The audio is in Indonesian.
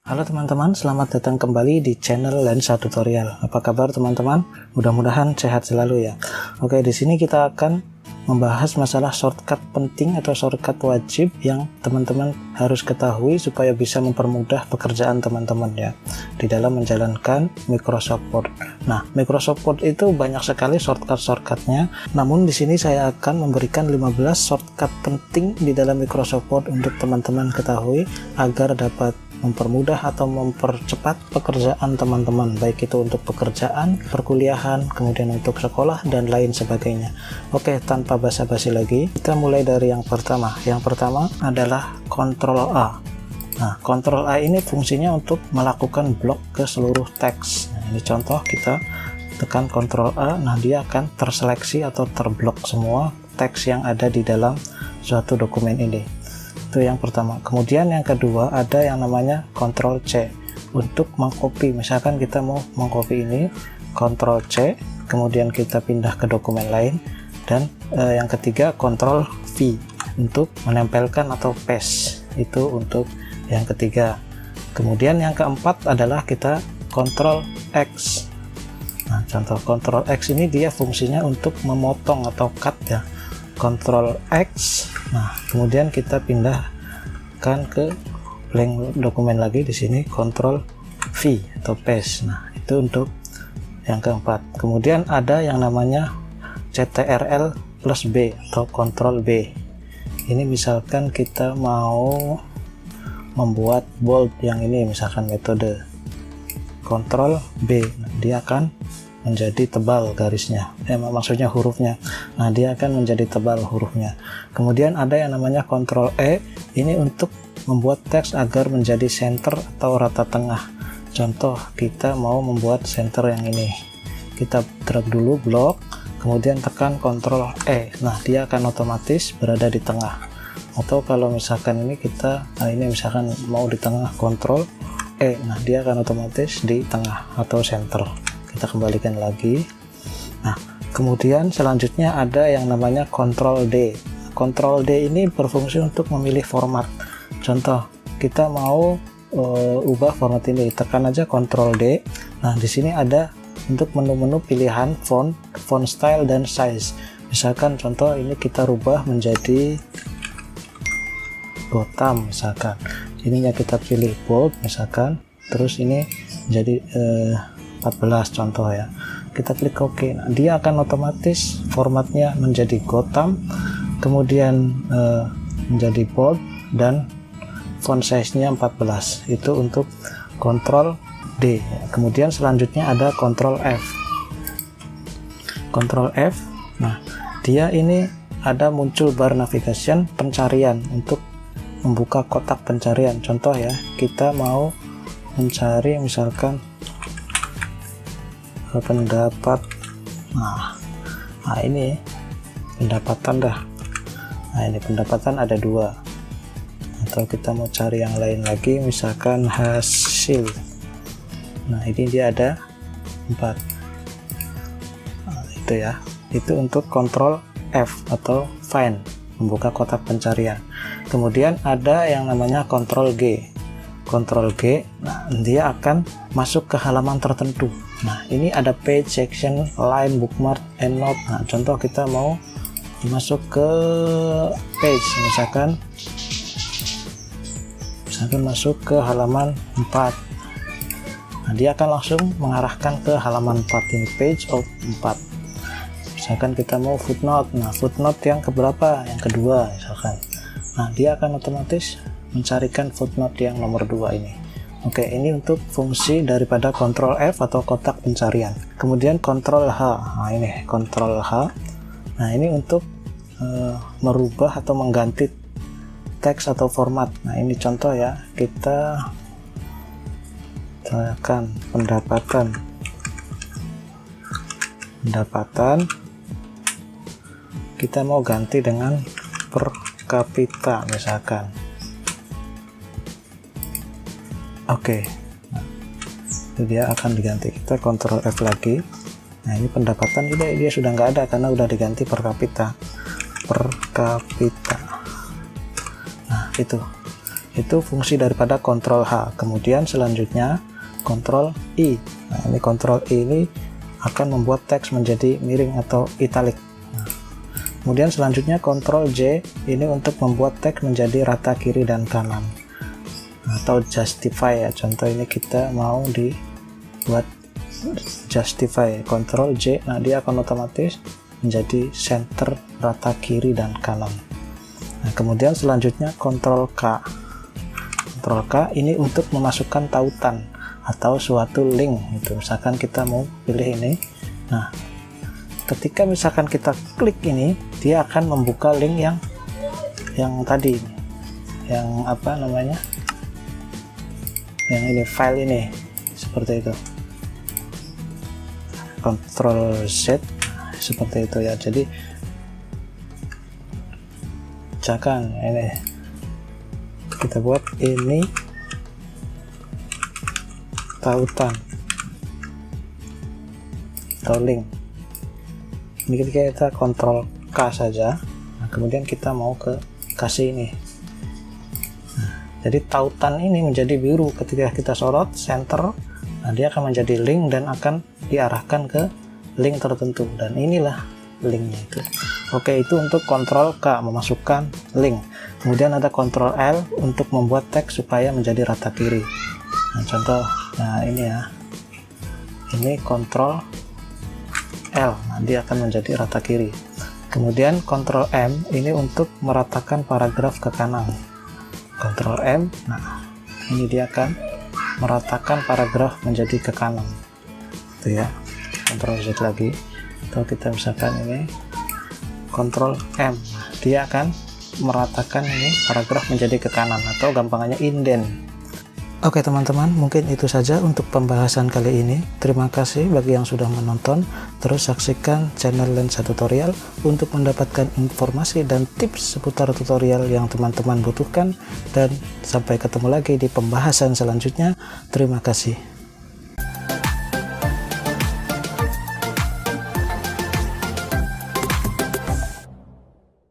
Halo teman-teman, selamat datang kembali di channel Lensa Tutorial. Apa kabar teman-teman? Mudah-mudahan sehat selalu ya. Oke, di sini kita akan membahas masalah shortcut penting atau shortcut wajib yang teman-teman harus ketahui supaya bisa mempermudah pekerjaan teman-teman ya di dalam menjalankan Microsoft Word. Nah, Microsoft Word itu banyak sekali shortcut-shortcutnya. Namun di sini saya akan memberikan 15 shortcut penting di dalam Microsoft Word untuk teman-teman ketahui agar dapat mempermudah atau mempercepat pekerjaan teman-teman, baik itu untuk pekerjaan, perkuliahan, kemudian untuk sekolah dan lain sebagainya. Oke, tanpa basa-basi lagi, kita mulai dari yang pertama. Yang pertama adalah Ctrl A. Nah, Ctrl A ini fungsinya untuk melakukan blok ke seluruh teks. Nah, ini contoh, kita tekan Ctrl A, nah dia akan terseleksi atau terblok semua teks yang ada di dalam suatu dokumen ini. Itu yang pertama. Kemudian yang kedua ada yang namanya Ctrl C untuk mengcopy. Misalkan kita mau mengcopy ini, Ctrl C, kemudian kita pindah ke dokumen lain. Dan yang ketiga Ctrl V untuk menempelkan atau paste. Itu untuk yang ketiga. Kemudian yang keempat adalah kita Ctrl X. Nah, contoh Ctrl X ini dia fungsinya untuk memotong atau cut ya. Ctrl X. Nah, kemudian kita pindahkan ke blank dokumen lagi di sini, Ctrl V atau paste. Nah, itu untuk yang keempat. Kemudian ada yang namanya Ctrl plus B atau Ctrl B. Ini misalkan kita mau membuat bold yang ini, misalkan metode Ctrl B, nah, dia akan menjadi tebal garisnya, maksudnya hurufnya. Nah, dia akan menjadi tebal hurufnya. Kemudian ada yang namanya Ctrl E, ini untuk membuat teks agar menjadi center atau rata tengah. Contoh, kita mau membuat center yang ini, kita drag dulu blok, kemudian tekan Ctrl E, nah dia akan otomatis berada di tengah. Atau kalau misalkan ini kita, nah ini misalkan mau di tengah, Ctrl E, nah dia akan otomatis di tengah atau center. Kita kembalikan lagi. Nah, kemudian selanjutnya ada yang namanya Ctrl D. Ctrl D ini berfungsi untuk memilih format. Contoh, kita mau ubah format ini, tekan aja Ctrl D. Nah, di sini ada untuk menu-menu pilihan font, font style dan size. Misalkan contoh ini kita rubah menjadi Gotham misalkan. Ininya kita pilih bold misalkan. Terus ini menjadi 14 contoh ya, kita klik OK. Nah, dia akan otomatis formatnya menjadi Gotham, kemudian menjadi bold dan font size nya 14. Itu untuk Ctrl D. Kemudian selanjutnya ada Ctrl F. Ctrl F, nah dia ini ada muncul bar navigation pencarian untuk membuka kotak pencarian. Contoh ya, kita mau mencari misalkan pendapat, nah ini pendapatan dah. Nah, ini pendapatan ada 2. Atau kita mau cari yang lain lagi, misalkan hasil, nah ini dia ada 4. Nah, itu ya, itu untuk Ctrl F atau find, membuka kotak pencarian. Kemudian ada yang namanya Ctrl G. Ctrl G, nah dia akan masuk ke halaman tertentu. Nah, ini ada page, section, line, bookmark, endnote. Nah, contoh kita mau masuk ke page, misalkan masuk ke halaman 4. Nah, dia akan langsung mengarahkan ke halaman 4 ini, page of 4. Misalkan kita mau footnote, nah footnote yang keberapa? Yang kedua misalkan. Nah, dia akan otomatis mencarikan footnote yang nomor 2 ini. Oke, ini untuk fungsi daripada Ctrl F atau kotak pencarian. Kemudian Ctrl H. Nah, ini Ctrl H. Nah, ini untuk merubah atau mengganti teks atau format. Nah, ini contoh ya. Kita tekan pendapatan. Kita mau ganti dengan per kapita misalkan. Oke, nah, itu dia akan diganti. Kita Ctrl F lagi. Nah, ini pendapatan dia sudah nggak ada karena udah diganti per kapita. Nah, Itu fungsi daripada Ctrl H. Kemudian selanjutnya Ctrl I. Nah, ini Ctrl I ini akan membuat teks menjadi miring atau italic. Nah, kemudian selanjutnya Ctrl J ini untuk membuat teks menjadi rata kiri dan kanan atau justify ya. Contoh ini kita mau dibuat justify, Ctrl J, nah dia akan otomatis menjadi center rata kiri dan kanan. Nah, kemudian selanjutnya Ctrl K. Ctrl K ini untuk memasukkan tautan atau suatu link gitu. Misalkan kita mau pilih ini. Nah, ketika misalkan kita klik ini, dia akan membuka link yang tadi, yang apa namanya, yang ini, file ini, seperti itu. Ctrl Z, seperti itu ya. Jadi misalkan ini kita buat ini tautan atau link, ini kita Ctrl K saja. Nah, kemudian kita mau kasih ini. Nah, jadi tautan ini menjadi biru ketika kita sorot center. Nah, dia akan menjadi link dan akan diarahkan ke link tertentu, dan inilah linknya itu. Oke, itu untuk Ctrl K memasukkan link. Kemudian ada Ctrl L untuk membuat teks supaya menjadi rata kiri. Nah, contoh, nah ini ya, ini Ctrl L, nah dia akan menjadi rata kiri. Kemudian Ctrl M ini untuk meratakan paragraf ke kanan. Ctrl M, nah ini dia akan meratakan paragraf menjadi ke kanan, itu ya. Ctrl Z lagi, atau kita misalkan ini Ctrl M, nah, dia akan meratakan ini paragraf menjadi ke kanan, atau gampangannya indent. Oke teman-teman, mungkin itu saja untuk pembahasan kali ini. Terima kasih bagi yang sudah menonton. Terus saksikan channel Lensa Tutorial untuk mendapatkan informasi dan tips seputar tutorial yang teman-teman butuhkan. Dan sampai ketemu lagi di pembahasan selanjutnya. Terima kasih.